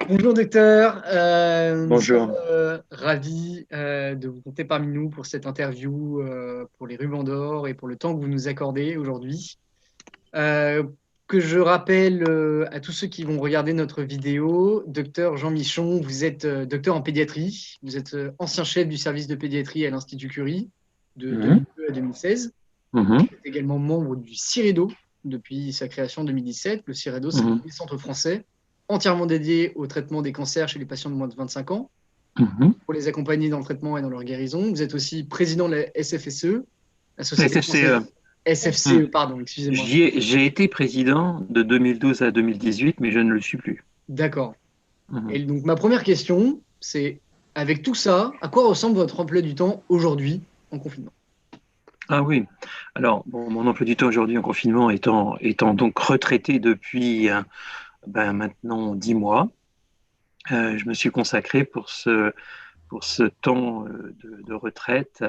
Bonjour docteur, nous sommes Bonjour. ravis de vous compter parmi nous pour cette interview, pour les rubans d'or et pour le temps que vous nous accordez aujourd'hui. Euh, que je rappelle à tous ceux qui vont regarder notre vidéo, docteur Jean Michon, vous êtes docteur en pédiatrie, vous êtes ancien chef du service de pédiatrie à l'Institut Curie de Mhm, 2002 à 2016. mhm, Vous êtes également membre du CIREDO depuis sa création en 2017. Le CIREDO, c'est le mhm, premier centre français entièrement dédié au traitement des cancers chez les patients de moins de 25 ans mhm. pour les accompagner dans le traitement et dans leur guérison. Vous êtes aussi président de la SFSE, la Société française SFCE. SFCE, Mhm. pardon, excusez-moi. J'ai été président de 2012 à 2018, mais je ne le suis plus. D'accord. Mhm. Et donc ma première question, c'est avec tout ça, à quoi ressemble votre emploi du temps aujourd'hui en confinement? Ah oui. Alors, bon, mon emploi du temps aujourd'hui en confinement étant donc retraité depuis maintenant 10 mois, je me suis consacré pour ce temps de retraite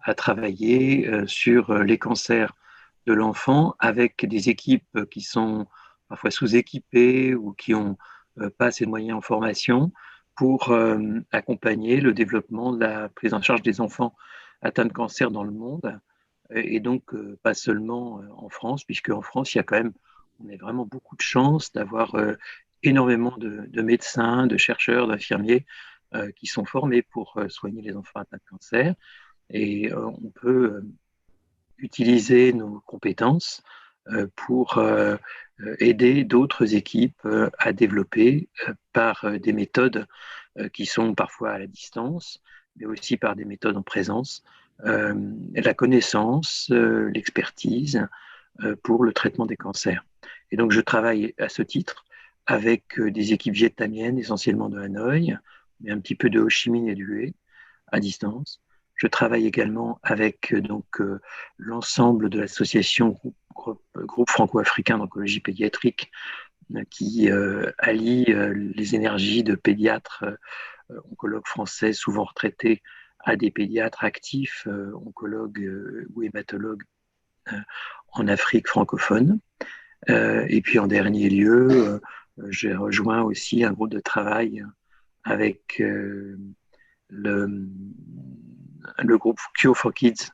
à travailler sur les cancers de l'enfant avec des équipes qui sont parfois sous-équipées ou qui ont pas assez de moyens en formation pour accompagner le développement de la prise en charge des enfants atteints de cancer dans le monde et donc pas seulement en France, puisque en France, il y a quand même, on a vraiment beaucoup de chance d'avoir énormément de médecins, de chercheurs, d'infirmiers qui sont formés pour soigner les enfants atteints de cancer. Et on peut utiliser nos compétences pour aider d'autres équipes à développer par des méthodes qui sont parfois à la distance, mais aussi par des méthodes en présence, euh, la connaissance, l'expertise pour le traitement des cancers. Et donc je travaille à ce titre avec des équipes vietnamiennes, essentiellement de Hanoï, mais un petit peu de Ho Chi Minh et du Hue à distance. Je travaille également avec l'ensemble de l'association groupe franco-africain d'oncologie pédiatrique qui allie les énergies de pédiatres oncologues français souvent retraités à des pédiatres actifs, oncologues ou hématologues euh, en Afrique francophone. Et puis en dernier lieu, j'ai rejoint aussi un groupe de travail avec le groupe Cure for Kids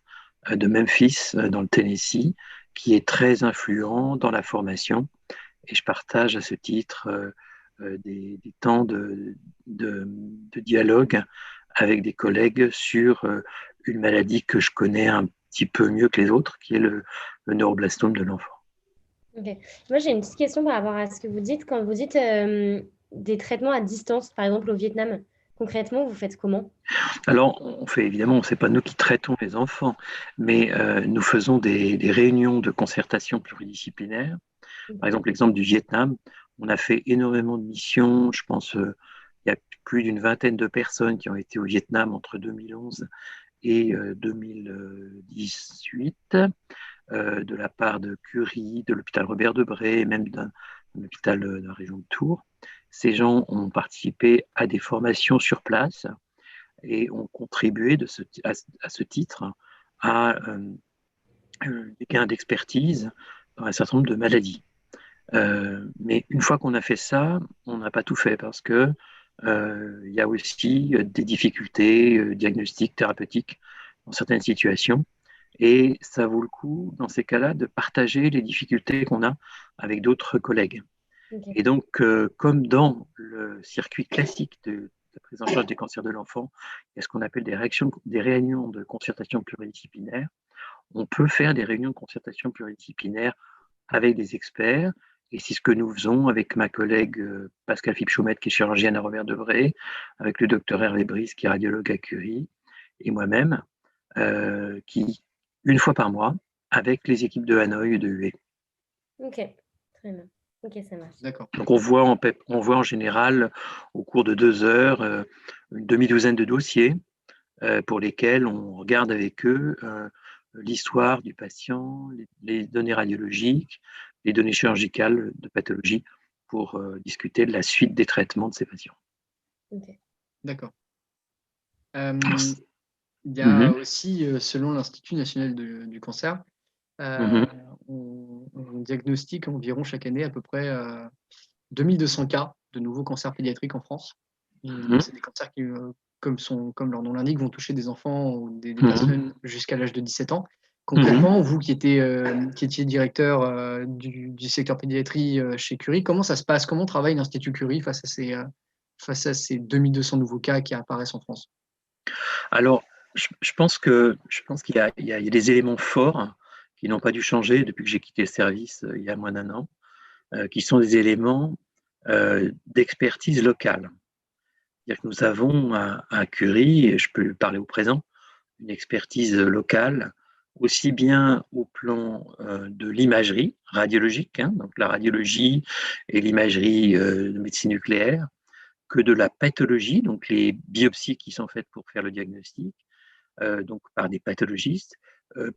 de Memphis, dans le Tennessee, qui est très influent dans la formation. Et je partage à ce titre des temps de dialogue avec des collègues sur une maladie que je connais un petit peu mieux que les autres, qui est le neuroblastome de l'enfant. Ok. Moi, j'ai une petite question par rapport à ce que vous dites. Quand vous dites des traitements à distance, par exemple au Vietnam, concrètement, vous faites comment? Alors, on fait évidemment, c'est pas nous qui traitons les enfants, mais nous faisons des réunions de concertation pluridisciplinaire. Par Mhm. exemple, l'exemple du Vietnam, on a fait énormément de missions. Je pense il y a plus d'une vingtaine de personnes qui ont été au Vietnam entre 2011 et 2018, de la part de Curie, de l'hôpital Robert Debré, et même d'un hôpital de la région de Tours. Ces gens ont participé à des formations sur place et ont contribué à ce titre à des gains d'expertise dans un certain nombre de maladies. Mais une fois qu'on a fait ça, on n'a pas tout fait parce que il y a aussi des difficultés diagnostiques, thérapeutiques dans certaines situations. Et ça vaut le coup, dans ces cas-là, de partager les difficultés qu'on a avec d'autres collègues. Ok. Et donc, comme dans le circuit classique de la prise en charge des cancers de l'enfant, il y a ce qu'on appelle des réunions de concertation pluridisciplinaire. On peut faire des réunions de concertation pluridisciplinaire avec des experts. Et c'est ce que nous faisons avec ma collègue Pascal Philippe-Chaumette, qui est chirurgienne à Robert Debré, avec le docteur Hervé Brice, qui est radiologue à Curie, et moi-même, qui, une fois par mois, avec les équipes de Hanoï et de Hue. Ok. Très bien. Ok, ça marche. D'accord. Donc on voit en général au cours de 2 heures une demi-douzaine de dossiers pour lesquels on regarde avec eux l'histoire du patient, les données radiologiques, les données chirurgicales de pathologie pour discuter de la suite des traitements de ces patients. Ok. D'accord. Alors, Euh, il y a mhm, aussi, selon l'Institut national du cancer, euh, mhm, on diagnostique environ chaque année à peu près 2200 cas de nouveaux cancers pédiatriques en France. Mhm. C'est des cancers qui, comme leur nom l'indique, vont toucher des enfants ou des Mhm. personnes jusqu'à l'âge de 17 ans. Concrètement, vous qui étiez directeur du secteur pédiatrie chez Curie, comment ça se passe? Comment travaille l'Institut Curie face à ces 2200 nouveaux cas qui apparaissent en France? Alors, je pense qu'il y a des éléments forts qui n'ont pas dû changer depuis que j'ai quitté le service il y a moins d'un an, qui sont des éléments d'expertise locale. C'est-à-dire que nous avons à Curie, et je peux parler au présent, une expertise locale, aussi bien au plan de l'imagerie radiologique, donc la radiologie et l'imagerie de médecine nucléaire, que de la pathologie, donc les biopsies qui sont faites pour faire le diagnostic, donc par des pathologistes,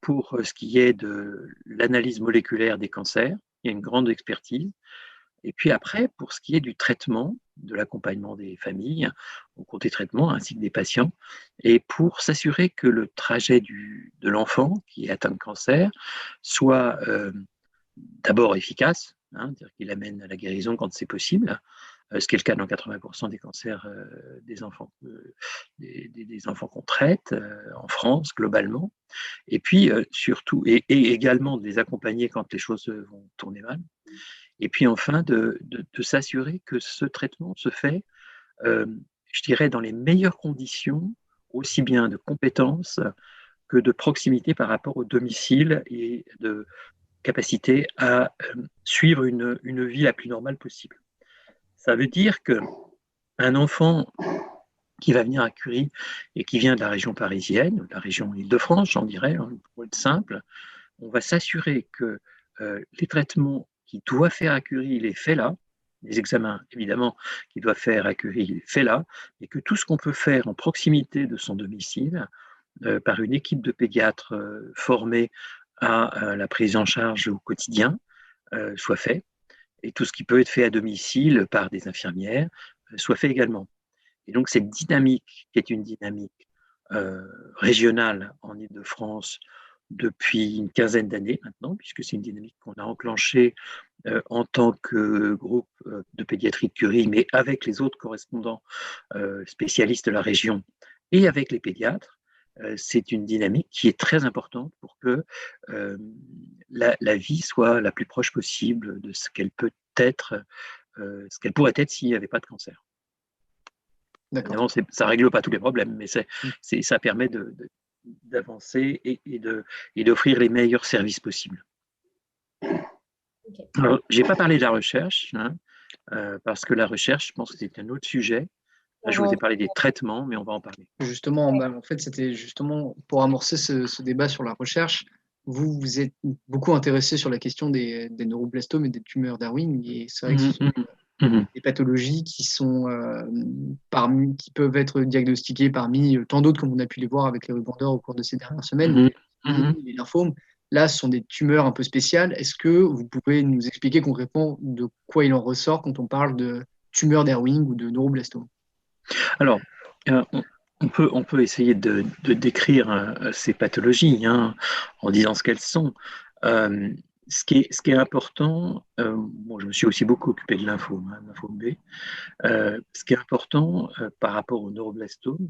pour ce qui est de l'analyse moléculaire des cancers. Il y a une grande expertise. Et puis après, pour ce qui est du traitement, de l'accompagnement des familles au cours des traitements, ainsi que des patients, et pour s'assurer que le trajet de l'enfant qui est atteint de cancer soit d'abord efficace, c'est-à-dire qu'il amène à la guérison quand c'est possible, ce qui est le cas dans 80% des cancers des enfants qu'on traite en France globalement, et puis surtout, et également de les accompagner quand les choses vont tourner mal. Et puis enfin, de s'assurer que ce traitement se fait, je dirais, dans les meilleures conditions, aussi bien de compétences que de proximité par rapport au domicile et de capacité à suivre une vie la plus normale possible. Ça veut dire qu'un enfant qui va venir à Curie et qui vient de la région parisienne, de la région Île-de-France, j'en dirais, pour être simple, on va s'assurer que les traitements qu'il doit faire à Curie, il est fait là, les examens évidemment qu'il doit faire à Curie, il est fait là, et que tout ce qu'on peut faire en proximité de son domicile, par une équipe de pédiatres formés à la prise en charge au quotidien, soit fait, et tout ce qui peut être fait à domicile par des infirmières soit fait également. Et donc cette dynamique, qui est une dynamique régionale en Île-de-France, depuis une quinzaine d'années maintenant, puisque c'est une dynamique qu'on a enclenchée en tant que groupe de pédiatrie de Curie, mais avec les autres correspondants spécialistes de la région et avec les pédiatres. C'est une dynamique qui est très importante pour que la vie soit la plus proche possible de ce qu'elle peut être, ce qu'elle pourrait être s'il n'y avait pas de cancer. Évidemment, ça ne règle pas tous les problèmes, mais ça permet d'avancer et d'offrir les meilleurs services possibles. Okay. Alors, je n'ai pas parlé de la recherche, parce que la recherche, je pense que c'est un autre sujet. Là, je vous ai parlé des traitements, mais on va en parler. Justement, en fait, c'était justement pour amorcer ce débat sur la recherche. Vous vous êtes beaucoup intéressé sur la question des neuroblastomes et des tumeurs d'Ewing, et c'est vrai que ce sont des pathologies qui peuvent être diagnostiquées parmi tant d'autres, comme on a pu les voir avec les rubans d'or au cours de ces dernières semaines, les lymphomes. Là, ce sont des tumeurs un peu spéciales. Est-ce que vous pouvez nous expliquer concrètement de quoi il en ressort quand on parle de tumeurs d'Ewing ou de neuroblastome? Alors, on peut essayer de décrire ces pathologies en disant ce qu'elles sont. Ce qui est important, je me suis aussi beaucoup occupé de lymphome B. Ce qui est important par rapport au neuroblastome,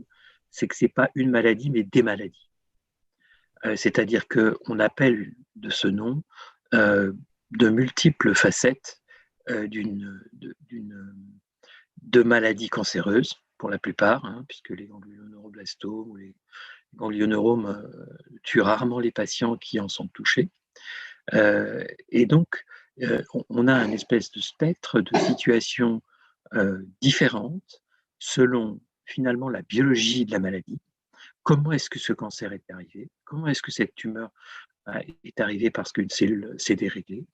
c'est que ce n'est pas une maladie, mais des maladies. C'est-à-dire qu'on appelle de ce nom de multiples facettes de maladies cancéreuses, pour la plupart, puisque les ganglionneuroblastomes ou les ganglioneuromes tuent rarement les patients qui en sont touchés. Et donc, on a un espèce de spectre de situations différentes selon finalement la biologie de la maladie. Comment est-ce que ce cancer est arrivé? Comment est-ce que cette tumeur est arrivée parce qu'une cellule s'est déréglée?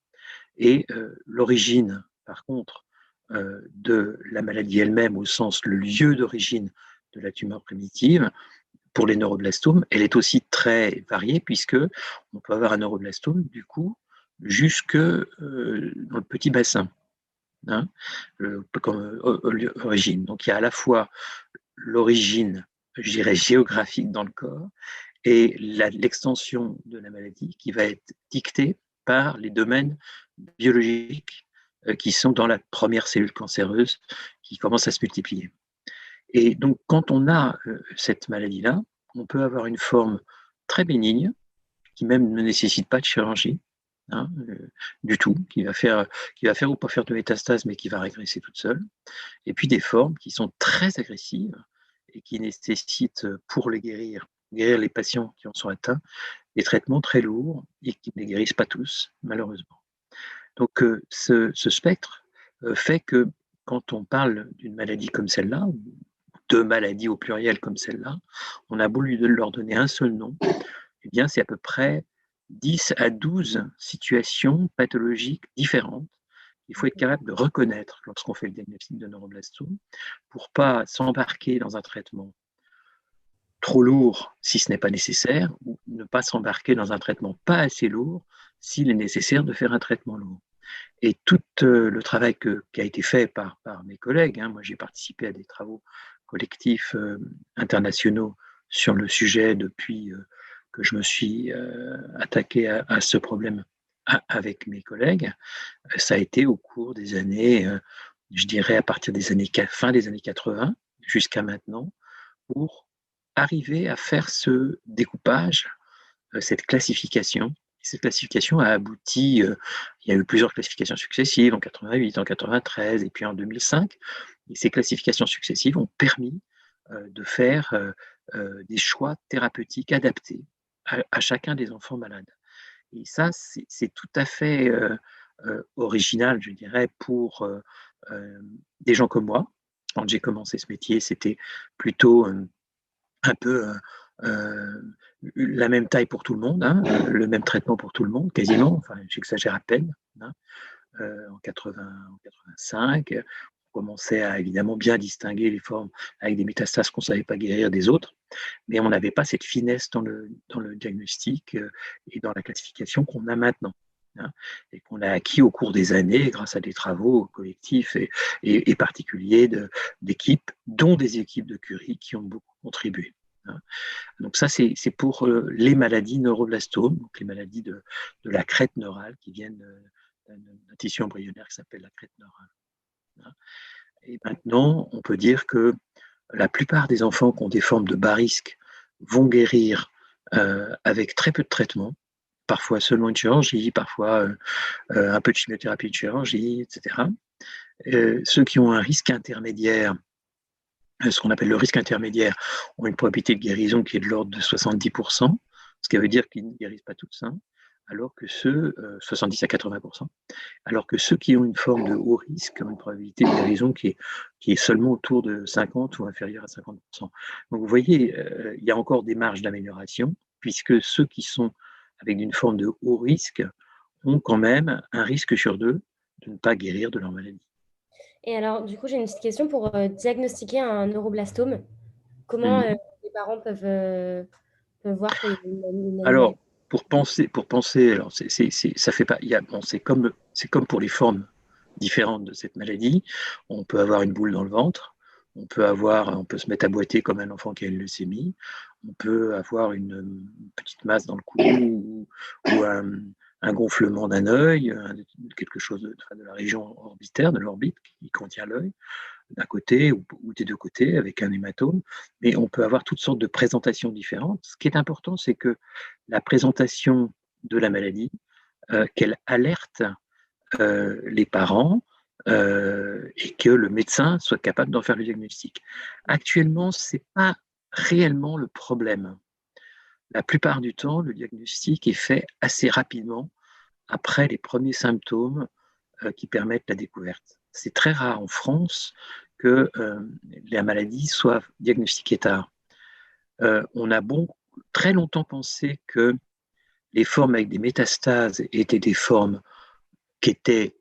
Et l'origine, par contre, de la maladie elle-même, au sens le lieu d'origine de la tumeur primitive, pour les neuroblastomes, elle est aussi très variée, puisque on peut avoir un neuroblastome, du coup, jusque dans le petit bassin, comme origine. Donc il y a à la fois l'origine, je dirais, géographique dans le corps, et l'extension de la maladie qui va être dictée par les domaines biologiques qui sont dans la première cellule cancéreuse qui commence à se multiplier. Et donc, quand on a cette maladie-là, on peut avoir une forme très bénigne, qui même ne nécessite pas de chirurgie, hein, du tout, qui va faire ou pas faire de métastases, mais qui va régresser toute seule. Et puis des formes qui sont très agressives et qui nécessitent, pour les guérir les patients qui en sont atteints, des traitements très lourds et qui ne les guérissent pas tous, malheureusement. Donc, ce spectre fait que quand on parle d'une maladie comme celle-là, ou de maladies au pluriel comme celle-là, on a voulu leur donner un seul nom, eh bien, c'est à peu près 10 à 12 situations pathologiques différentes. Il faut être capable de reconnaître lorsqu'on fait le diagnostic de neuroblastome pour pas s'embarquer dans un traitement trop lourd si ce n'est pas nécessaire, ou ne pas s'embarquer dans un traitement pas assez lourd s'il est nécessaire de faire un traitement lourd. Et tout le travail qui a été fait par mes collègues, hein, moi j'ai participé à des travaux collectifs internationaux sur le sujet depuis que je me suis attaqué à ce problème avec mes collègues, ça a été au cours des années, je dirais à partir des années fin des années 80 jusqu'à maintenant, pour arriver à faire ce découpage, cette classification. Cette classification a abouti, il y a eu plusieurs classifications successives, en 88, en 93 et puis en 2005. Et ces classifications successives ont permis de faire des choix thérapeutiques adaptés à chacun des enfants malades. Et ça, c'est tout à fait original, je dirais, pour des gens comme moi. Quand j'ai commencé ce métier, c'était plutôt un peu la même taille pour tout le monde, hein, le même traitement pour tout le monde, quasiment. Enfin, j'exagère à peine. Hein. En 85, on commençait à évidemment bien distinguer les formes avec des métastases qu'on ne savait pas guérir des autres, mais on n'avait pas cette finesse dans le diagnostic et dans la classification qu'on a maintenant. Hein, et qu'on a acquis au cours des années grâce à des travaux collectifs et particuliers d'équipes, dont des équipes de Curie qui ont beaucoup contribué. Hein. Donc ça, c'est pour les maladies neuroblastomes, donc les maladies de la crête neurale qui viennent d'un tissu embryonnaire qui s'appelle la crête neurale. Hein. Et maintenant, on peut dire que la plupart des enfants qui ont des formes de bas risque vont guérir avec très peu de traitement, parfois seulement une chirurgie, parfois un peu de chimiothérapie, de chirurgie, etc. Ceux qui ont un risque intermédiaire, ce qu'on appelle le risque intermédiaire, ont une probabilité de guérison qui est de l'ordre de 70%, ce qui veut dire qu'ils ne guérissent pas tous, hein, alors que ceux, 70 à 80%, alors que ceux qui ont une forme de haut risque ont une probabilité de guérison qui est seulement autour de 50 ou inférieure à 50%. Donc vous voyez, il y a encore des marges d'amélioration, puisque ceux qui sont avec une forme de haut risque ont quand même un risque sur 2 de ne pas guérir de leur maladie. Et alors, du coup, j'ai une petite question pour diagnostiquer un neuroblastome. Comment les parents peuvent voir qu'il y a une anomalie? Alors, pour penser, alors ça fait pas, bon, c'est comme pour les formes différentes de cette maladie. On peut avoir une boule dans le ventre, on peut se mettre à boiter comme un enfant qui a une leucémie, on peut avoir une petite masse dans le cou ou un gonflement d'un œil, quelque chose de la région orbitaire, de l'orbite qui contient l'œil, d'un côté ou des deux côtés avec un hématome, mais on peut avoir toutes sortes de présentations différentes. Ce qui est important, c'est que la présentation de la maladie, qu'elle alerte les parents et que le médecin soit capable d'en faire le diagnostic. Actuellement, ce n'est pas réellement le problème. La plupart du temps, le diagnostic est fait assez rapidement après les premiers symptômes qui permettent la découverte. C'est très rare en France que la maladie soit diagnostiquée tard. On a très longtemps pensé que les formes avec des métastases étaient des formes qui étaient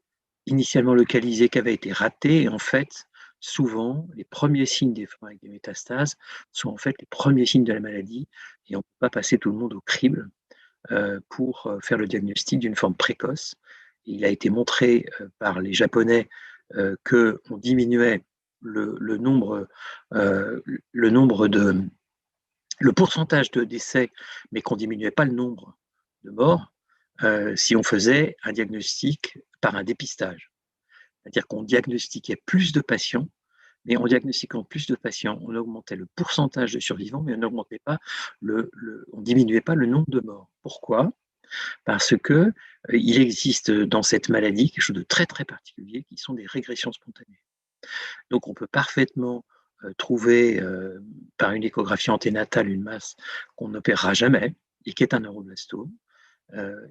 initialement localisées, qui avaient été ratées. Et en fait, souvent, les premiers signes des formes avec des métastases sont en fait les premiers signes de la maladie. Et on ne peut pas passer tout le monde au crible pour faire le diagnostic d'une forme précoce. Il a été montré par les Japonais qu'on diminuait le pourcentage de décès, mais qu'on ne diminuait pas le nombre de morts si on faisait un diagnostic par un dépistage. C'est-à-dire qu'on diagnostiquait plus de patients, mais en diagnostiquant plus de patients, on augmentait le pourcentage de survivants, mais on n'augmentait pas on diminuait pas le nombre de morts. Pourquoi? Parce que il existe dans cette maladie quelque chose de très très particulier qui sont des régressions spontanées. Donc on peut parfaitement trouver par une échographie anténatale une masse qu'on n'opérera jamais et qui est un neuroblastome.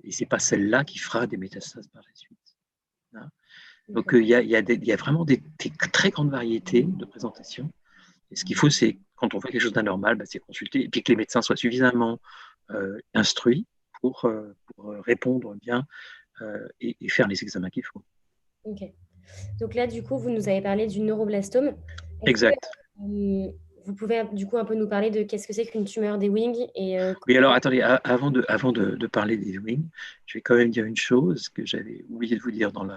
Et c'est pas celle-là qui fera des métastases par la suite. Hein. Donc il y a vraiment des très grandes variétés de présentations. Et ce qu'il faut, c'est quand on voit quelque chose d'anormal, c'est consulter et puis que les médecins soient suffisamment instruits pour répondre bien et faire les examens qu'il faut. Ok. Donc là, du coup, vous nous avez parlé du neuroblastome. Exact. Vous pouvez du coup un peu nous parler de qu'est-ce que c'est qu'une tumeur des Ewing Oui, alors attendez, avant de parler des Ewing, je vais quand même dire une chose que j'avais oublié de vous dire dans le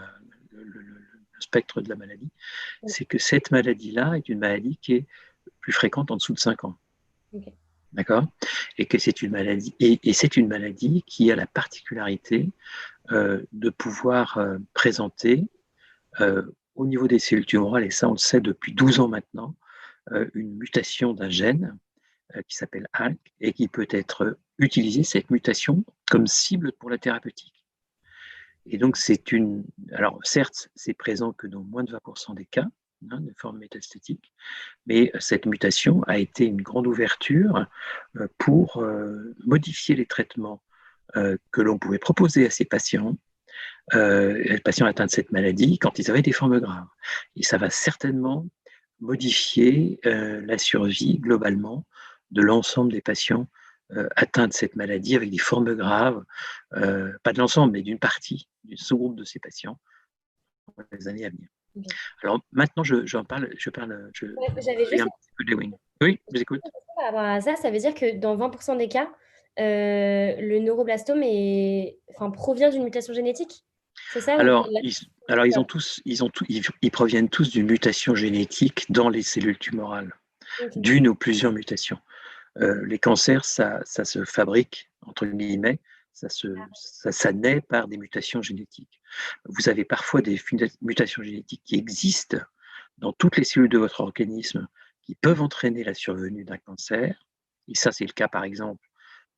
spectre de la maladie, c'est que cette maladie-là est une maladie qui est plus fréquente en dessous de 5 ans. Okay. D'accord? Et que c'est une maladie, et c'est une maladie qui a la particularité de pouvoir présenter au niveau des cellules tumorales, et ça on le sait depuis 12 ans maintenant, une mutation d'un gène qui s'appelle ALK et qui peut être utilisée, cette mutation, comme cible pour la thérapeutique. Et donc alors certes, c'est présent que dans moins de 20% des cas de forme métastatique, mais cette mutation a été une grande ouverture pour modifier les traitements que l'on pouvait proposer à ces patients, les patients atteints de cette maladie, quand ils avaient des formes graves. Et ça va certainement modifier la survie globalement de l'ensemble des patients atteints de cette maladie avec des formes graves, pas de l'ensemble, mais d'une partie, du sous-groupe de ces patients dans les années à venir. Okay. Alors maintenant, je parle un petit peu des Ewing. Oui, je vous écoute. Par rapport à ça, ça veut dire que dans 20% des cas, le neuroblastome provient d'une mutation génétique? C'est ça? Alors, ils proviennent tous d'une mutation génétique dans les cellules tumorales, okay. D'une ou plusieurs mutations. Les cancers, ça se fabrique, entre guillemets, ça naît par des mutations génétiques. Vous avez parfois des mutations génétiques qui existent dans toutes les cellules de votre organisme qui peuvent entraîner la survenue d'un cancer. Et ça, c'est le cas, par exemple,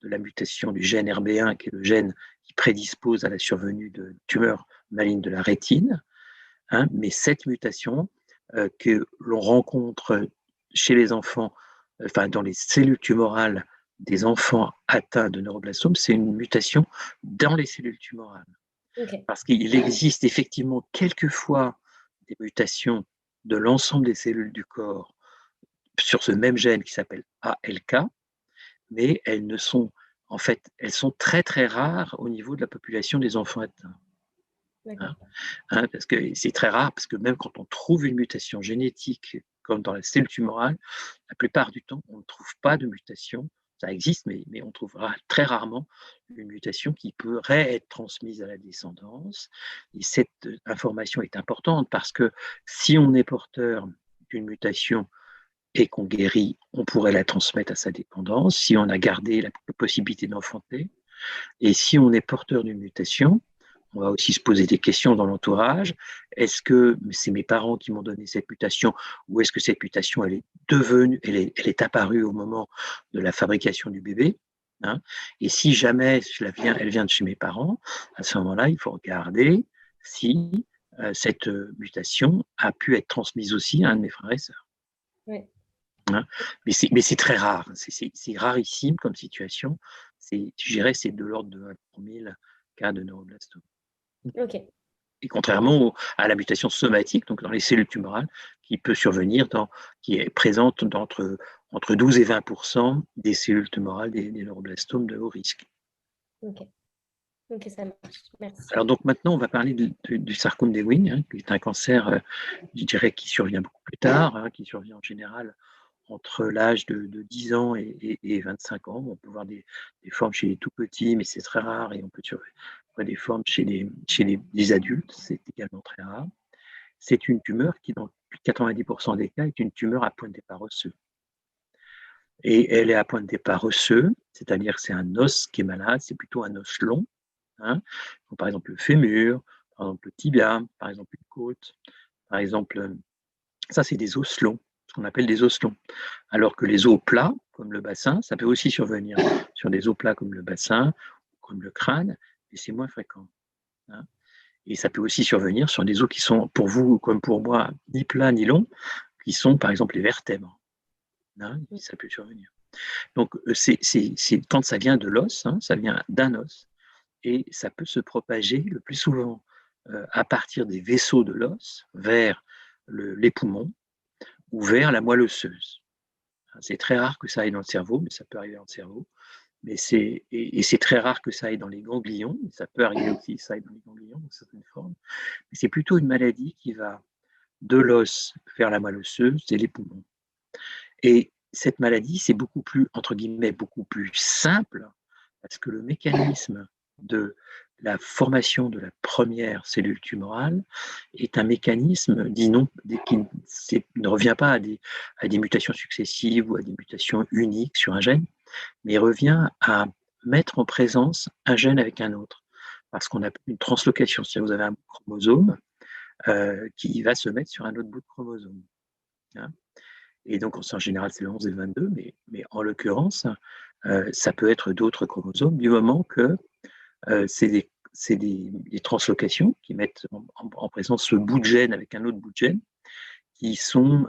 de la mutation du gène RB1, qui est le gène qui prédispose à la survenue de tumeurs malignes de la rétine. Hein, mais cette mutation que l'on rencontre chez les enfants, dans les cellules tumorales des enfants atteints de neuroblastome, c'est une mutation dans les cellules tumorales. Okay. Parce qu'il existe effectivement quelquefois des mutations de l'ensemble des cellules du corps sur ce même gène qui s'appelle ALK, mais elles sont très très rares au niveau de la population des enfants atteints. Parce que c'est très rare, parce que même quand on trouve une mutation génétique, comme dans la cellule tumorale, la plupart du temps, on ne trouve pas de mutation. Ça existe, mais on trouvera très rarement une mutation qui pourrait être transmise à la descendance. Et cette information est importante parce que si on est porteur d'une mutation et qu'on guérit, on pourrait la transmettre à sa dépendance, si on a gardé la possibilité d'enfanter. Et si on est porteur d'une mutation, on va aussi se poser des questions dans l'entourage. Est-ce que c'est mes parents qui m'ont donné cette mutation ou est-ce que cette mutation, elle est apparue au moment de la fabrication du bébé, hein? Et si jamais elle vient de chez mes parents, à ce moment-là, il faut regarder si cette mutation a pu être transmise aussi à un de mes frères et sœurs. Oui. Hein? Mais c'est très rare, c'est rarissime comme situation. Je dirais c'est de l'ordre de 1 pour 1000 cas de neuroblastome. Okay. Et contrairement à la mutation somatique, donc dans les cellules tumorales, qui peut survenir, qui est présente entre 12 et 20% des cellules tumorales des neuroblastomes de haut risque. Ok, ça marche. Merci. Alors donc maintenant, on va parler du sarcome d'Ewing, qui est un cancer, je dirais, qui survient beaucoup plus tard, qui survient en général entre l'âge de 10 ans et 25 ans. On peut voir des formes chez les tout petits, mais c'est très rare, et on peut voir des formes chez les adultes, c'est également très rare. C'est une tumeur qui, dans plus de 90% des cas, est une tumeur à point de départ osseux. Et elle est à point de départ osseux, c'est-à-dire que c'est un os qui est malade, c'est plutôt un os long. Hein. Donc, par exemple, le fémur, par exemple le tibia, par exemple une côte, par exemple, ça c'est des os longs, ce qu'on appelle des os longs. Alors que les os plats, comme le bassin, ça peut aussi survenir sur des os plats comme le bassin, comme le crâne, mais c'est moins fréquent. Hein. Et ça peut aussi survenir sur des os qui sont, pour vous comme pour moi, ni plats ni longs, qui sont par exemple les vertèbres. Hein, ça peut survenir. Donc, quand ça vient de l'os, hein, ça vient d'un os, et ça peut se propager le plus souvent à partir des vaisseaux de l'os vers les poumons ou vers la moelle osseuse. C'est très rare que ça aille dans le cerveau, mais ça peut arriver dans le cerveau. Mais c'est très rare que ça aille dans les ganglions, mais ça peut arriver aussi que ça aille dans les ganglions, dans certaines formes. Mais c'est plutôt une maladie qui va de l'os vers la moelle osseuse et les poumons. Et cette maladie, c'est beaucoup plus, entre guillemets, beaucoup plus simple, parce que le mécanisme de la formation de la première cellule tumorale est un mécanisme qui ne revient pas à des mutations successives ou à des mutations uniques sur un gène, mais revient à mettre en présence un gène avec un autre, parce qu'on a une translocation. C'est-à-dire que vous avez un chromosome qui va se mettre sur un autre bout de chromosome. Hein. Et donc, en général, c'est le 11 et le 22, mais en l'occurrence, ça peut être d'autres chromosomes du moment que c'est des translocations qui mettent en présence ce bout de gène avec un autre bout de gène qui sont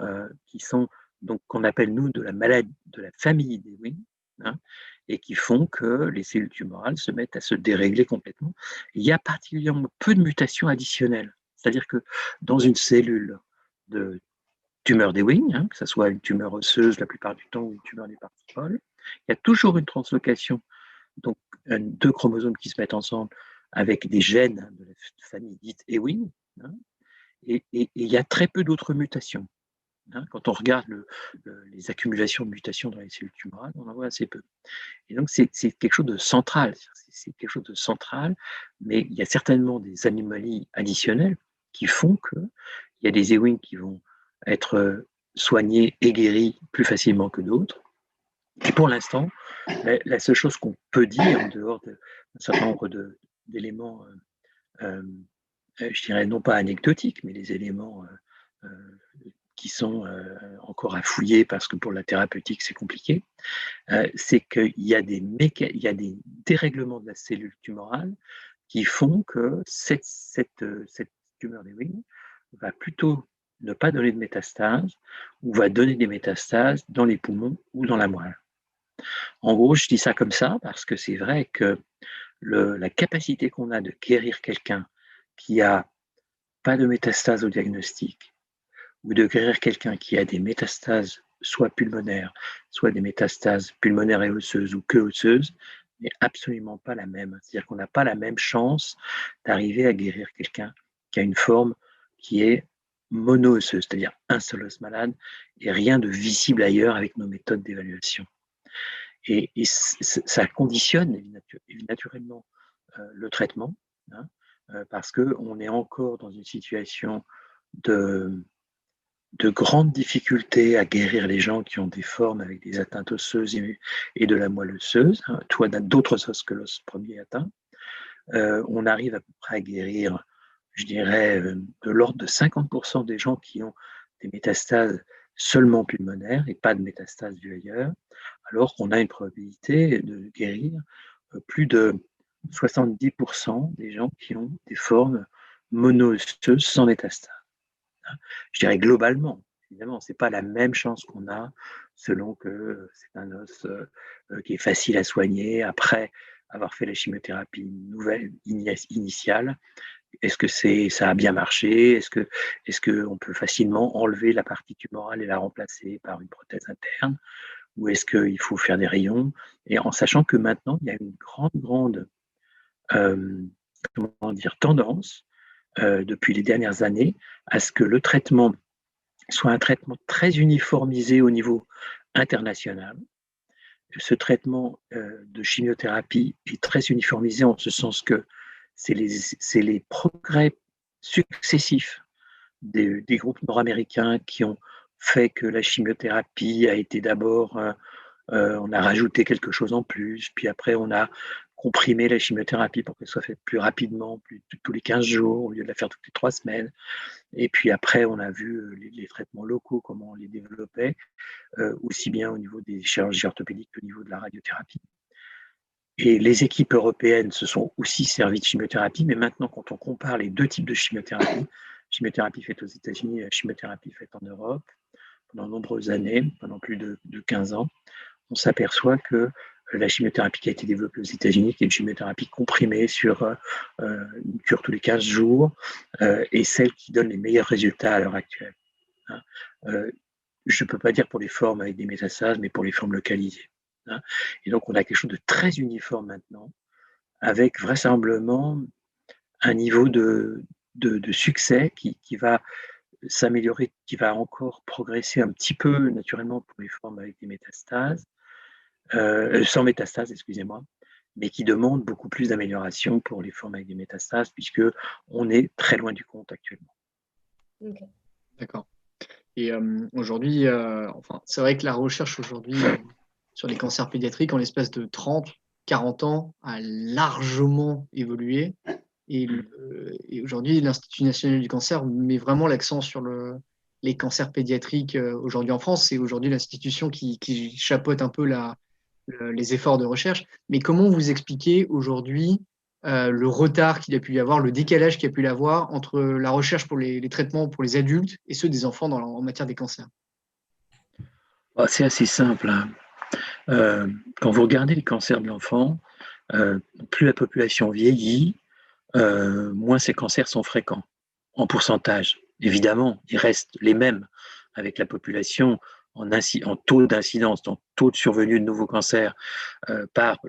donc qu'on appelle nous de la famille des Ewing, hein, et qui font que les cellules tumorales se mettent à se dérégler complètement. Il y a particulièrement peu de mutations additionnelles. C'est-à-dire que dans une cellule de tumeur d'Ewing, hein, que ce soit une tumeur osseuse la plupart du temps ou une tumeur des parties molles, il y a toujours une translocation, donc deux chromosomes qui se mettent ensemble avec des gènes de la famille dite Ewing, hein, et il y a très peu d'autres mutations. Hein. Quand on regarde les accumulations de mutations dans les cellules tumorales, on en voit assez peu. Et donc c'est quelque chose de central, c'est quelque chose de central, mais il y a certainement des anomalies additionnelles qui font qu'il y a des Ewing qui vont être soignés et guéris plus facilement que d'autres. Et pour l'instant, la seule chose qu'on peut dire, en dehors d'un certain nombre d'éléments, je dirais non pas anecdotiques, mais des éléments qui sont encore à fouiller parce que pour la thérapeutique, c'est compliqué, c'est qu'il y a des dérèglements de la cellule tumorale qui font que cette tumeur d'Ewing va plutôt ne pas donner de métastases ou va donner des métastases dans les poumons ou dans la moelle. En gros, je dis ça comme ça parce que c'est vrai que la capacité qu'on a de guérir quelqu'un qui a pas de métastases au diagnostic ou de guérir quelqu'un qui a des métastases soit pulmonaires, soit des métastases pulmonaires et osseuses ou que osseuses, n'est absolument pas la même. C'est-à-dire qu'on n'a pas la même chance d'arriver à guérir quelqu'un qui a une forme qui est mono-osseuse, c'est-à-dire un seul os malade et rien de visible ailleurs avec nos méthodes d'évaluation. Et ça conditionne naturellement le traitement, hein, parce qu'on est encore dans une situation de grandes difficultés à guérir les gens qui ont des formes avec des atteintes osseuses et de la moelle osseuse, hein, d'autres os que l'os premier atteint. On arrive à peu près à guérir, je dirais, de l'ordre de 50% des gens qui ont des métastases seulement pulmonaires et pas de métastases vues ailleurs, alors qu'on a une probabilité de guérir plus de 70% des gens qui ont des formes mono-osseuses sans métastases. Je dirais globalement, évidemment, ce n'est pas la même chance qu'on a selon que c'est un os qui est facile à soigner après avoir fait la chimiothérapie initiale. Est-ce que ça a bien marché? Est-ce qu'on peut facilement enlever la partie tumorale et la remplacer par une prothèse interne? Ou est-ce qu'il faut faire des rayons? Et en sachant que maintenant, il y a une grande tendance depuis les dernières années à ce que le traitement soit un traitement très uniformisé au niveau international. Ce traitement de chimiothérapie est très uniformisé en ce sens que c'est les progrès successifs des groupes nord-américains qui ont fait que la chimiothérapie a été d'abord, on a rajouté quelque chose en plus, puis après on a comprimer la chimiothérapie pour qu'elle soit faite plus rapidement, tous les 15 jours, au lieu de la faire toutes les 3 semaines. Et puis après, on a vu les traitements locaux, comment on les développait, aussi bien au niveau des chirurgies orthopédiques qu'au niveau de la radiothérapie. Et les équipes européennes se sont aussi servies de chimiothérapie, mais maintenant, quand on compare les deux types de chimiothérapie faite aux États-Unis et la chimiothérapie faite en Europe, pendant de nombreuses années, pendant plus de 15 ans, on s'aperçoit que la chimiothérapie qui a été développée aux États-Unis, qui est une chimiothérapie comprimée sur une cure tous les 15 jours, est celle qui donne les meilleurs résultats à l'heure actuelle. Je ne peux pas dire pour les formes avec des métastases, mais pour les formes localisées. Et donc, on a quelque chose de très uniforme maintenant, avec vraisemblablement un niveau de succès qui va s'améliorer, qui va encore progresser un petit peu naturellement pour les formes avec des métastases, sans métastases, excusez-moi, mais qui demande beaucoup plus d'amélioration pour les formes avec des métastases, puisque on est très loin du compte actuellement. Okay. D'accord. Et aujourd'hui, enfin, c'est vrai que la recherche aujourd'hui sur les cancers pédiatriques en l'espace de 30, 40 ans a largement évolué. Et aujourd'hui, l'Institut national du cancer met vraiment l'accent sur les cancers pédiatriques aujourd'hui en France. C'est aujourd'hui l'institution qui chapeaute un peu les efforts de recherche. Mais comment vous expliquez aujourd'hui le retard qu'il a pu y avoir, le décalage qu'il a pu y avoir entre la recherche pour les traitements pour les adultes et ceux des enfants en matière des cancers? C'est assez simple. Quand vous regardez les cancers de l'enfant, plus la population vieillit, moins ces cancers sont fréquents, en pourcentage. Évidemment, ils restent les mêmes avec la population en taux d'incidence, en taux de survenue de nouveaux cancers par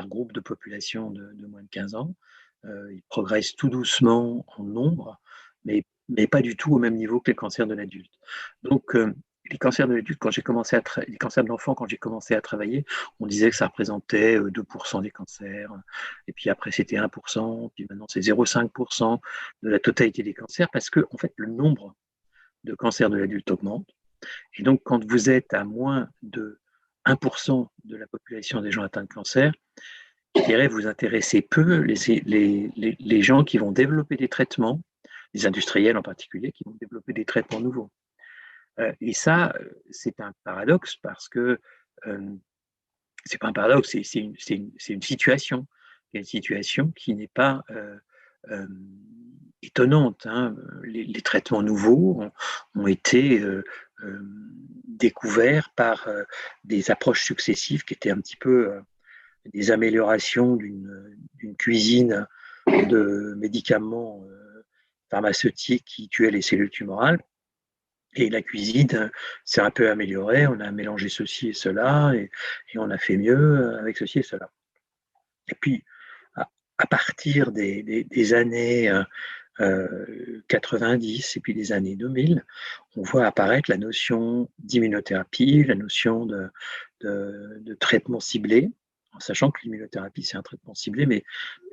groupe de population de moins de 15 ans. Ils progressent tout doucement en nombre, mais pas du tout au même niveau que les cancers de l'adulte. Donc, les cancers de l'adulte, les cancers de l'enfant, quand j'ai commencé à travailler, on disait que ça représentait 2% des cancers, et puis après c'était 1%, puis maintenant c'est 0,5% de la totalité des cancers, parce que en fait, le nombre de cancers de l'adulte augmente. Et donc, quand vous êtes à moins de 1% de la population des gens atteints de cancer, je dirais, vous intéressez peu les gens qui vont développer des traitements, les industriels en particulier, qui vont développer des traitements nouveaux. Et ça, c'est un paradoxe parce que c'est pas un paradoxe, c'est une situation. Il y a une situation qui n'est pas étonnante. Hein. Les traitements nouveaux ont été découverts par des approches successives qui étaient un petit peu des améliorations d'une cuisine de médicaments pharmaceutiques qui tuaient les cellules tumorales. Et la cuisine s'est un peu améliorée, on a mélangé ceci et cela, et on a fait mieux avec ceci et cela. Et puis, à partir des années 90 et puis des années 2000, on voit apparaître la notion d'immunothérapie, la notion de traitement ciblé, en sachant que l'immunothérapie, c'est un traitement ciblé, mais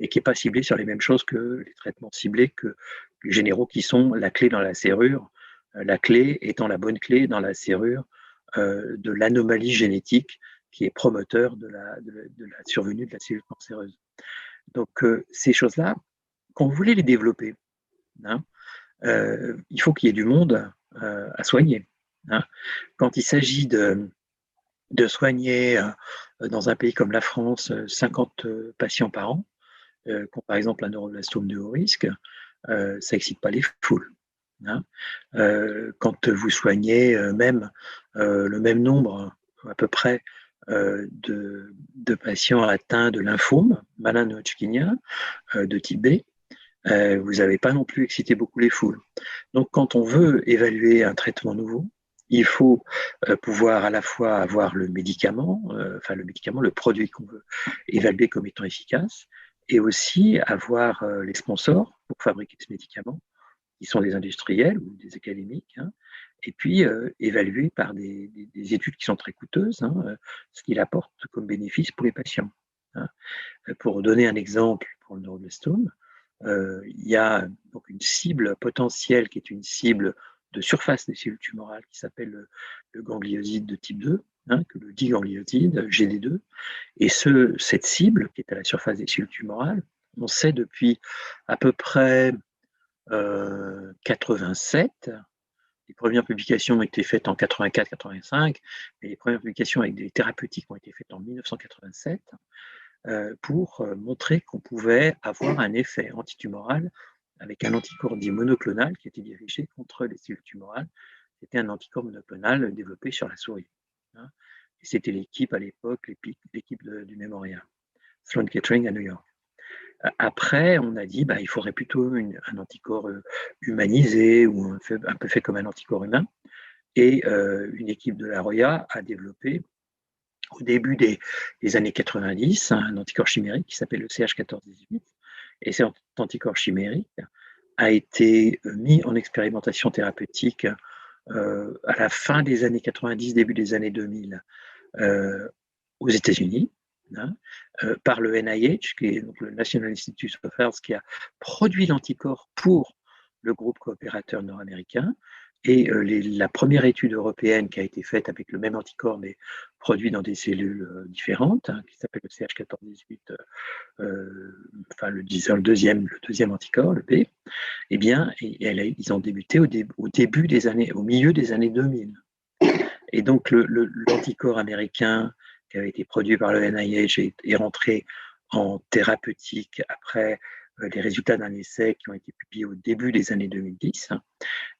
qui n'est pas ciblé sur les mêmes choses que les traitements ciblés généraux qui sont la clé dans la serrure, la clé étant la bonne clé dans la serrure de l'anomalie génétique qui est promoteur de la survenue de la cellule cancéreuse. Donc, ces choses-là, quand vous voulez les développer, hein, il faut qu'il y ait du monde à soigner. Hein. Quand il s'agit de soigner dans un pays comme la France 50 patients par an, par exemple un neuroblastome de haut risque, ça n'excite pas les foules. Hein. Quand vous soignez même le même nombre, à peu près, de patients atteints de lymphome malin de Hodgkinien de type B, vous n'avez pas non plus excité beaucoup les foules. Donc, quand on veut évaluer un traitement nouveau, il faut pouvoir à la fois avoir le médicament, le produit qu'on veut évaluer comme étant efficace, et aussi avoir les sponsors pour fabriquer ce médicament, qui sont des industriels ou des académiques, hein, et puis évaluer par des études qui sont très coûteuses ce qu'il apporte comme bénéfice pour les patients. Hein. Pour donner un exemple pour le neuroblastome, il y a donc une cible potentielle qui est une cible de surface des cellules tumorales qui s'appelle le ganglioside de type 2, que le diganglioside, GD2. Et cette cible qui est à la surface des cellules tumorales, on sait depuis à peu près 87. Les premières publications ont été faites en 84-85, mais les premières publications avec des thérapeutiques ont été faites en 1987 pour montrer qu'on pouvait avoir un effet antitumoral avec un anticorps dit monoclonal qui était dirigé contre les cellules tumorales. C'était un anticorps monoclonal développé sur la souris. Et c'était l'équipe à l'époque, l'équipe du Memorial, Sloan Kettering à New York. Après, on a dit il faudrait plutôt un anticorps humanisé ou un peu fait comme un anticorps humain. Et une équipe de la Roya a développé au début des années 90 un anticorps chimérique qui s'appelle le CH1418. Et cet anticorps chimérique a été mis en expérimentation thérapeutique à la fin des années 90, début des années 2000 aux États-Unis. Par le NIH, qui est donc le National Institutes of Health, qui a produit l'anticorps pour le groupe coopérateur nord-américain. Et la première étude européenne qui a été faite avec le même anticorps, mais produit dans des cellules différentes, qui s'appelle le CH1418, le deuxième anticorps, le B, eh bien, ils ont débuté au milieu des années 2000. Et donc, l'anticorps américain qui avait été produit par le NIH est rentré en thérapeutique après les résultats d'un essai qui ont été publiés au début des années 2010.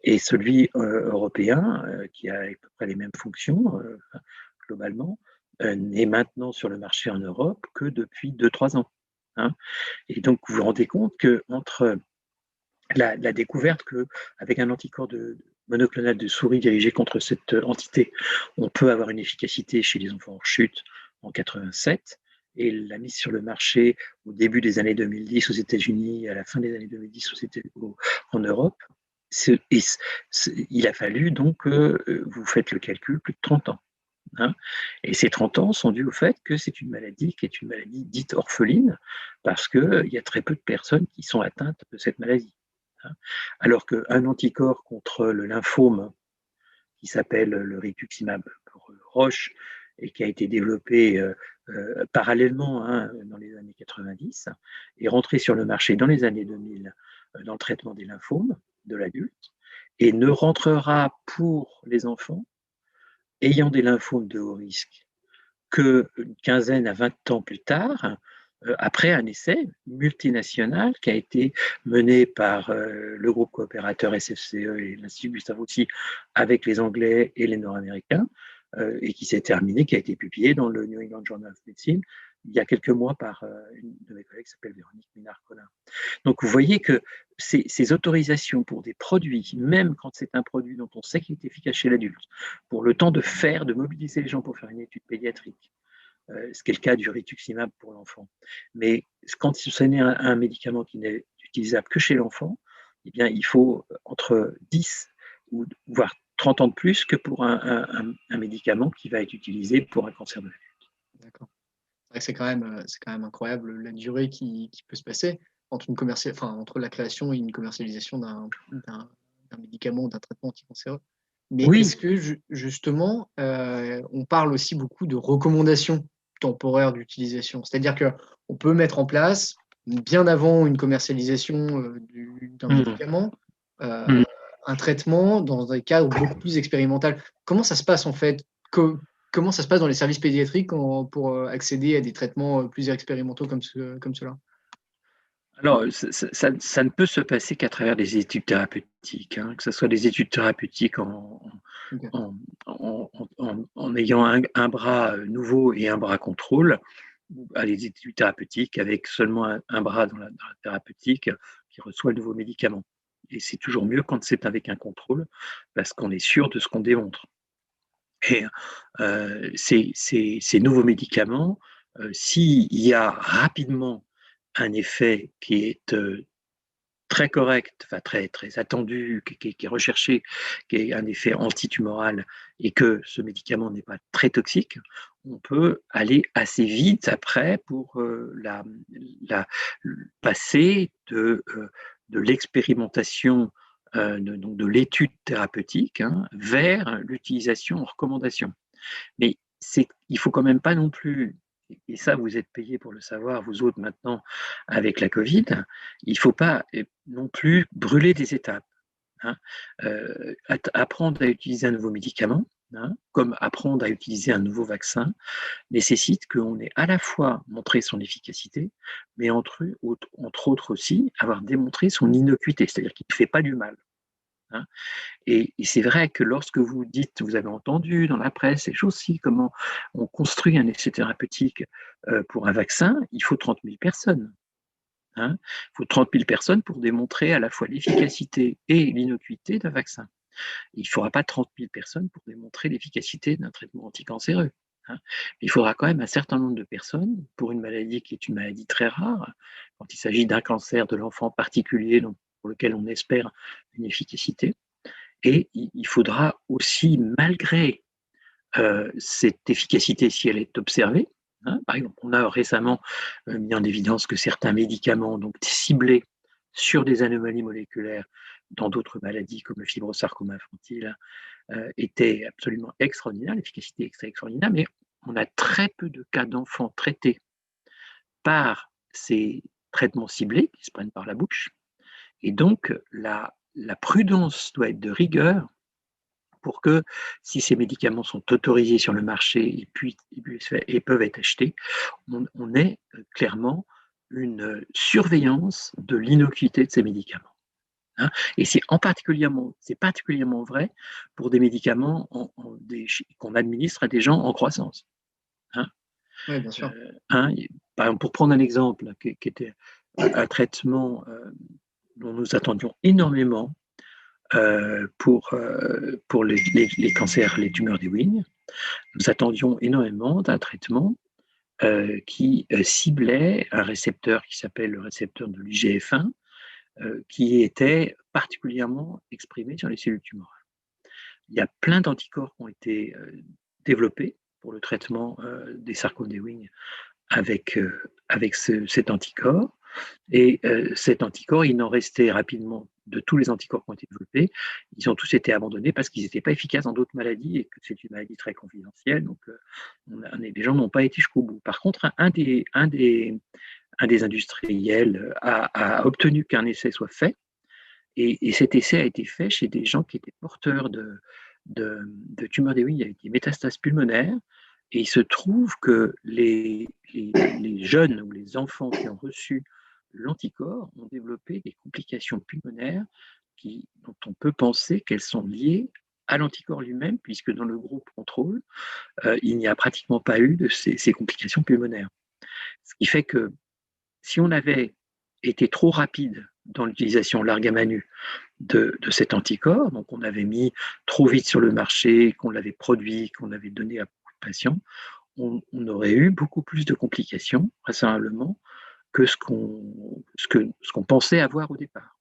Et celui européen, qui a à peu près les mêmes fonctions globalement, n'est maintenant sur le marché en Europe que depuis 2-3 ans. Et donc, vous vous rendez compte qu'entre la découverte qu'avec un anticorps monoclonal de souris dirigé contre cette entité, on peut avoir une efficacité chez les enfants en chute en 87, et la mise sur le marché au début des années 2010 aux États-Unis, à la fin des années 2010 en Europe, il a fallu donc, vous faites le calcul, plus de 30 ans. Et ces 30 ans sont dus au fait que c'est une maladie qui est une maladie dite orpheline, parce qu'il y a très peu de personnes qui sont atteintes de cette maladie. Alors qu'un anticorps contre le lymphome, qui s'appelle le rituximab pour Roche, et qui a été développé parallèlement dans les années 90, est rentré sur le marché dans les années 2000 dans le traitement des lymphomes de l'adulte, et ne rentrera pour les enfants ayant des lymphomes de haut risque qu'une quinzaine à 20 ans plus tard, après un essai multinational qui a été mené par le groupe coopérateur SFCE et l'Institut Gustave Roussy avec les Anglais et les Nord-Américains, et qui s'est terminé, qui a été publié dans le New England Journal of Medicine il y a quelques mois par une de mes collègues qui s'appelle Véronique Minard-Collin. Donc vous voyez que ces autorisations pour des produits, même quand c'est un produit dont on sait qu'il est efficace chez l'adulte, pour le temps de mobiliser les gens pour faire une étude pédiatrique, ce qui est le cas du rituximab pour l'enfant. Mais quand ce n'est un médicament qui n'est utilisable que chez l'enfant, eh bien, il faut entre 10 ou voire 30 ans de plus que pour un médicament qui va être utilisé pour un cancer de l'adulte. D'accord. C'est quand même incroyable la durée qui peut se passer entre la création et une commercialisation d'un médicament ou d'un traitement anticancéreux. Mais oui. Est-ce que justement, on parle aussi beaucoup de recommandations temporaires d'utilisation? C'est-à-dire qu'on peut mettre en place, bien avant une commercialisation d'un médicament, un traitement dans des cadres beaucoup plus expérimentaux. Comment ça se passe en fait? Comment ça se passe dans les services pédiatriques pour accéder à des traitements plus expérimentaux comme cela? Alors, ça ne peut se passer qu'à travers des études thérapeutiques, que ce soit des études thérapeutiques en ayant un bras nouveau et un bras contrôle, à des études thérapeutiques avec seulement un bras dans la thérapeutique qui reçoit le nouveau médicament. Et c'est toujours mieux quand c'est avec un contrôle, parce qu'on est sûr de ce qu'on démontre. Et ces nouveaux médicaments, s'il y a rapidement un effet qui est très correct, enfin très attendu, qui est recherché, qui est un effet antitumoral, et que ce médicament n'est pas très toxique, on peut aller assez vite après pour passer de l'expérimentation donc de l'étude thérapeutique, hein, vers l'utilisation en recommandation. Mais il ne faut quand même pas non plus, et ça vous êtes payés pour le savoir, vous autres maintenant avec la Covid, il ne faut pas non plus brûler des étapes. Hein. Apprendre à utiliser un nouveau médicament, hein, comme apprendre à utiliser un nouveau vaccin, nécessite qu'on ait à la fois montré son efficacité, mais entre autres aussi avoir démontré son innocuité, c'est-à-dire qu'il ne fait pas du mal. Hein. Et c'est vrai que lorsque vous dites, vous avez entendu dans la presse ces choses-ci, comment on construit un essai thérapeutique pour un vaccin, il faut 30 000 personnes. Hein. Il faut 30 000 personnes pour démontrer à la fois l'efficacité et l'innocuité d'un vaccin. Il ne faudra pas 30 000 personnes pour démontrer l'efficacité d'un traitement anticancéreux. Hein. Il faudra quand même un certain nombre de personnes pour une maladie qui est une maladie très rare, quand il s'agit d'un cancer de l'enfant particulier donc, pour lequel on espère une efficacité. Et il faudra aussi, malgré cette efficacité, si elle est observée, hein, par exemple, on a récemment mis en évidence que certains médicaments donc ciblés sur des anomalies moléculaires dans d'autres maladies comme le fibrosarcome infantile étaient absolument extraordinaires, l'efficacité est extraordinaire, mais on a très peu de cas d'enfants traités par ces traitements ciblés qui se prennent par la bouche. Et donc, la prudence doit être de rigueur pour que, si ces médicaments sont autorisés sur le marché et peuvent être achetés, on ait clairement une surveillance de l'innocuité de ces médicaments. Hein. Et c'est particulièrement vrai pour des médicaments qu'on administre à des gens en croissance. Hein. Oui, bien sûr. Par exemple, pour prendre un exemple qui était un traitement dont nous attendions énormément pour les cancers, les tumeurs d'Ewing, nous attendions énormément d'un traitement qui ciblait un récepteur qui s'appelle le récepteur de l'IGF-1, qui était particulièrement exprimé sur les cellules tumorales. Il y a plein d'anticorps qui ont été développés pour le traitement des sarcomes d'Ewing avec cet anticorps. Et cet anticorps, il en restait rapidement de tous les anticorps qui ont été développés. Ils ont tous été abandonnés parce qu'ils n'étaient pas efficaces dans d'autres maladies et que c'est une maladie très confidentielle. Donc, les gens n'ont pas été jusqu'au bout. Par contre, un des industriels a obtenu qu'un essai soit fait. Et cet essai a été fait chez des gens qui étaient porteurs de tumeurs d'Ewing avec des métastases pulmonaires. Et il se trouve que les jeunes ou les enfants qui ont reçu l'anticorps ont développé des complications pulmonaires dont on peut penser qu'elles sont liées à l'anticorps lui-même, puisque dans le groupe contrôle, il n'y a pratiquement pas eu de ces complications pulmonaires. Ce qui fait que si on avait été trop rapide dans l'utilisation largue à main nue de cet anticorps, donc on avait mis trop vite sur le marché, qu'on l'avait produit, qu'on l'avait donné à beaucoup de patients, on aurait eu beaucoup plus de complications, vraisemblablement, que ce qu'on pensait avoir au départ.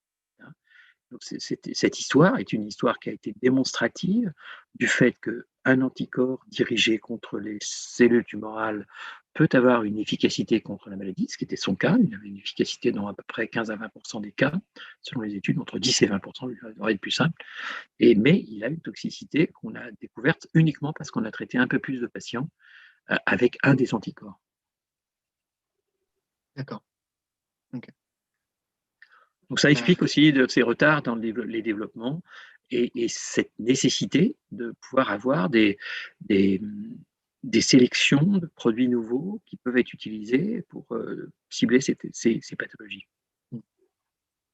Donc cette histoire est une histoire qui a été démonstrative du fait qu'un anticorps dirigé contre les cellules tumorales peut avoir une efficacité contre la maladie, ce qui était son cas. Il avait une efficacité dans à peu près 15 à 20% des cas, selon les études, entre 10 et 20%, ça devrait être plus simple. Mais il a une toxicité qu'on a découverte uniquement parce qu'on a traité un peu plus de patients avec un des anticorps. D'accord. Okay. Donc ça explique aussi de ces retards dans les développements et cette nécessité de pouvoir avoir des sélections de produits nouveaux qui peuvent être utilisés pour cibler ces pathologies.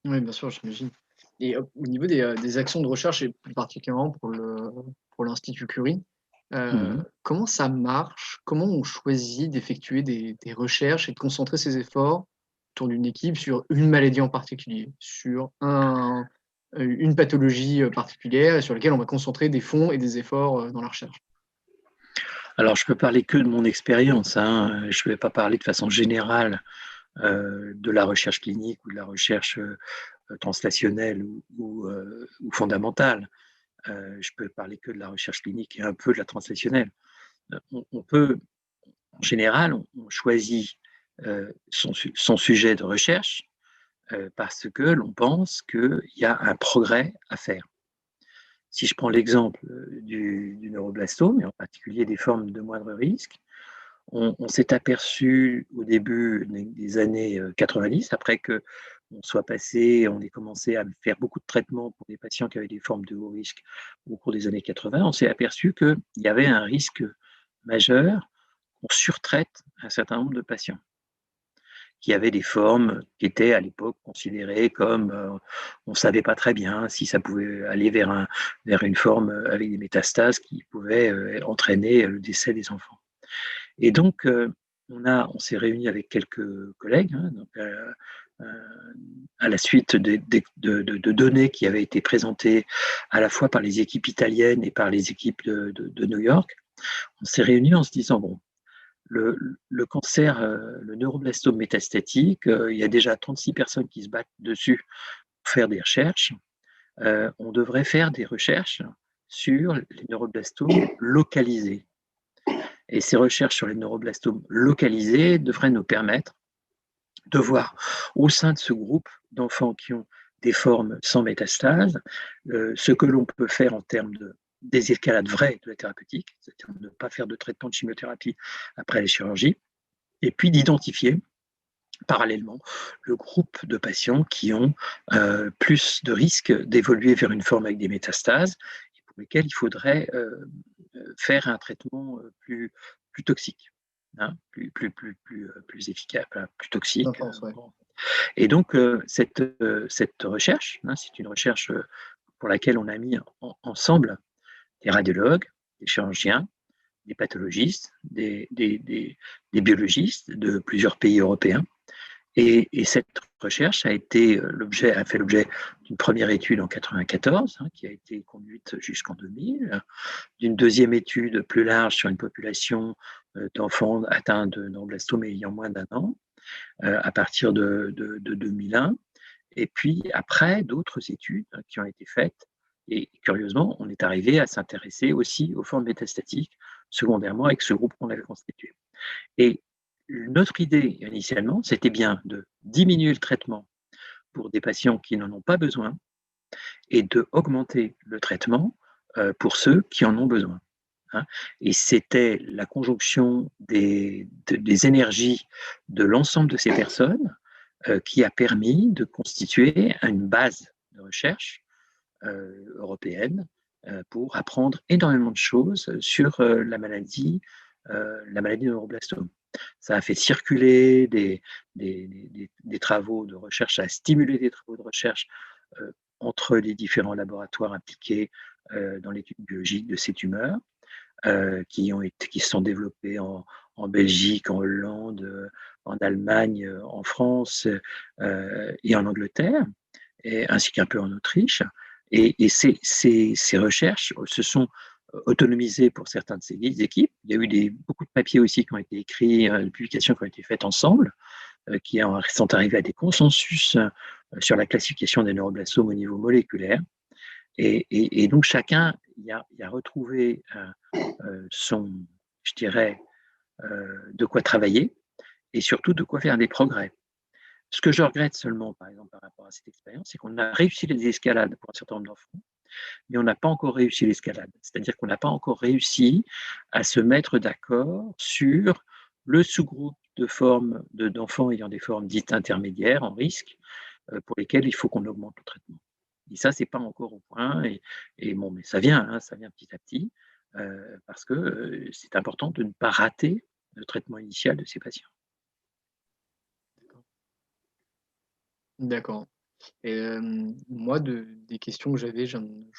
Oui, bien sûr, j'imagine. Et au niveau des actions de recherche, et plus particulièrement pour l'Institut Curie, comment ça marche? Comment on choisit d'effectuer des recherches et de concentrer ses efforts autour d'une équipe sur une maladie en particulier, sur une pathologie particulière et sur laquelle on va concentrer des fonds et des efforts dans la recherche? Alors, je peux parler que de mon expérience. Hein. Je ne vais pas parler de façon générale de la recherche clinique ou de la recherche translationnelle ou fondamentale. Je peux parler que de la recherche clinique et un peu de la translationnelle. On peut, en général, on choisit son sujet de recherche parce que l'on pense qu'il y a un progrès à faire. Si je prends l'exemple du neuroblastome, et en particulier des formes de moindre risque, on s'est aperçu au début des années 90, après que on soit passé, on ait commencé à faire beaucoup de traitements pour des patients qui avaient des formes de haut risque au cours des années 80, on s'est aperçu qu'il y avait un risque majeur qu'on surtraite un certain nombre de patients qui avaient des formes qui étaient à l'époque considérées comme on ne savait pas très bien si ça pouvait aller vers une forme avec des métastases qui pouvaient entraîner le décès des enfants. Et donc, on s'est réunis avec quelques collègues, hein, donc, à la suite de données qui avaient été présentées à la fois par les équipes italiennes et par les équipes de New York. On s'est réunis en se disant, bon, le cancer, le neuroblastome métastatique, il y a déjà 36 personnes qui se battent dessus pour faire des recherches. On devrait faire des recherches sur les neuroblastomes localisés. Et ces recherches sur les neuroblastomes localisés devraient nous permettre de voir au sein de ce groupe d'enfants qui ont des formes sans métastase, ce que l'on peut faire en termes de désescalade vraie de la thérapeutique, c'est-à-dire de ne pas faire de traitement de chimiothérapie après les chirurgies, et puis d'identifier parallèlement le groupe de patients qui ont plus de risques d'évoluer vers une forme avec des métastases, et pour lesquels il faudrait faire un traitement plus toxique, hein, plus efficace, plus toxique. Intense, ouais. Et donc, cette recherche, hein, c'est une recherche pour laquelle on a mis ensemble des radiologues, des chirurgiens, des pathologistes, des biologistes de plusieurs pays européens. Et cette recherche a fait l'objet d'une première étude en 1994, hein, qui a été conduite jusqu'en 2000, d'une deuxième étude plus large sur une population d'enfants atteints de neuroblastome ayant moins d'un an, à partir de 2001. Et puis après, d'autres études qui ont été faites. Et curieusement, on est arrivé à s'intéresser aussi aux formes métastatiques, secondairement avec ce groupe qu'on avait constitué. Et notre idée initialement, c'était bien de diminuer le traitement pour des patients qui n'en ont pas besoin et d'augmenter le traitement pour ceux qui en ont besoin. Hein. Et c'était la conjonction des énergies de l'ensemble de ces personnes qui a permis de constituer une base de recherche européenne pour apprendre énormément de choses sur la maladie de neuroblastome. Ça a fait circuler des travaux de recherche, ça a stimulé des travaux de recherche entre les différents laboratoires impliqués dans l'étude biologique de ces tumeurs, qui se sont développés en Belgique, en Hollande, en Allemagne, en France et en Angleterre, ainsi qu'un peu en Autriche. Et ces recherches se sont autonomisées pour certaines de ces équipes. Il y a eu beaucoup de papiers aussi qui ont été écrits, de publications qui ont été faites ensemble, qui sont arrivés à des consensus sur la classification des neuroblastomes au niveau moléculaire. Et donc chacun y a retrouvé je dirais, de quoi travailler et surtout de quoi faire des progrès. Ce que je regrette seulement, par exemple, par rapport à cette expérience, c'est qu'on a réussi les escalades pour un certain nombre d'enfants, mais on n'a pas encore réussi l'escalade. C'est-à-dire qu'on n'a pas encore réussi à se mettre d'accord sur le sous-groupe d'enfants ayant des formes dites intermédiaires en risque, pour lesquels il faut qu'on augmente le traitement. Et ça, c'est pas encore au point. Et bon, mais ça vient petit à petit, parce que c'est important de ne pas rater le traitement initial de ces patients. D'accord. Et moi, des questions que j'avais, je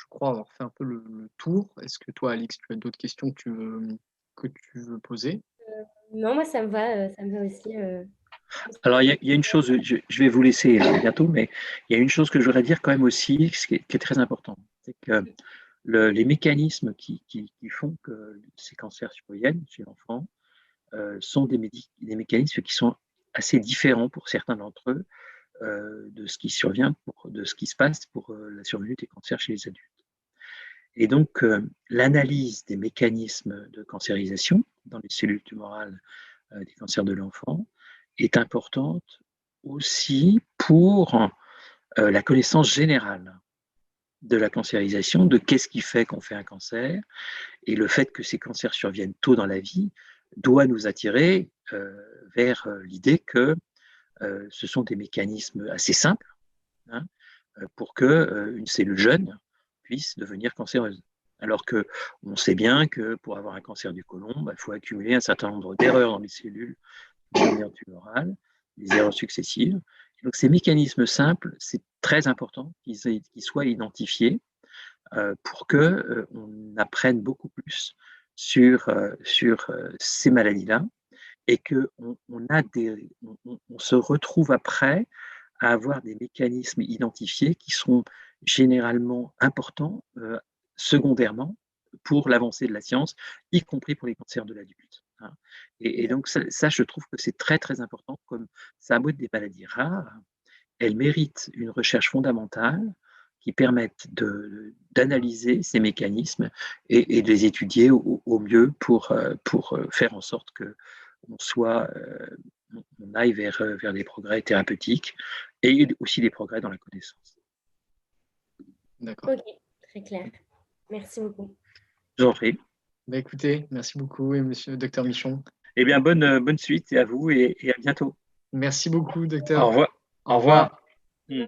crois avoir fait un peu le tour. Est-ce que toi, Alix, tu as d'autres questions que tu veux poser? Non, moi, ça me va aussi. Alors, il y a une chose, je vais vous laisser bientôt, mais il y a une chose que je voudrais dire quand même aussi, qui est très important. C'est que les mécanismes qui font que ces cancers surviennent chez l'enfant sont des mécanismes qui sont assez différents pour certains d'entre eux de ce qui de ce qui se passe pour la survenue des cancers chez les adultes. Et donc, l'analyse des mécanismes de cancérisation dans les cellules tumorales des cancers de l'enfant est importante aussi pour la connaissance générale de la cancérisation, de qu'est-ce qui fait qu'on fait un cancer, et le fait que ces cancers surviennent tôt dans la vie doit nous attirer vers l'idée que ce sont des mécanismes assez simples, hein, pour qu'une cellule jeune puisse devenir cancéreuse. Alors qu'on sait bien que pour avoir un cancer du côlon, il faut accumuler un certain nombre d'erreurs dans les cellules tumorales, des erreurs successives. Et donc ces mécanismes simples, c'est très important qu'ils soient identifiés pour qu'on apprenne beaucoup plus sur ces maladies-là et qu'on se retrouve après à avoir des mécanismes identifiés qui sont généralement importants secondairement pour l'avancée de la science, y compris pour les cancers de l'adulte. Hein. Et donc ça, je trouve que c'est très très important, comme ça a beau être des maladies rares, elles méritent une recherche fondamentale qui permette d'analyser ces mécanismes et de les étudier au mieux pour faire en sorte on aille vers des progrès thérapeutiques et aussi des progrès dans la connaissance. D'accord. Ok, très clair. Merci beaucoup. Je vous en prie. Écoutez, merci beaucoup, et monsieur Dr Michon. Eh bien, bonne suite à vous et à bientôt. Merci beaucoup, docteur. Au revoir. Au revoir.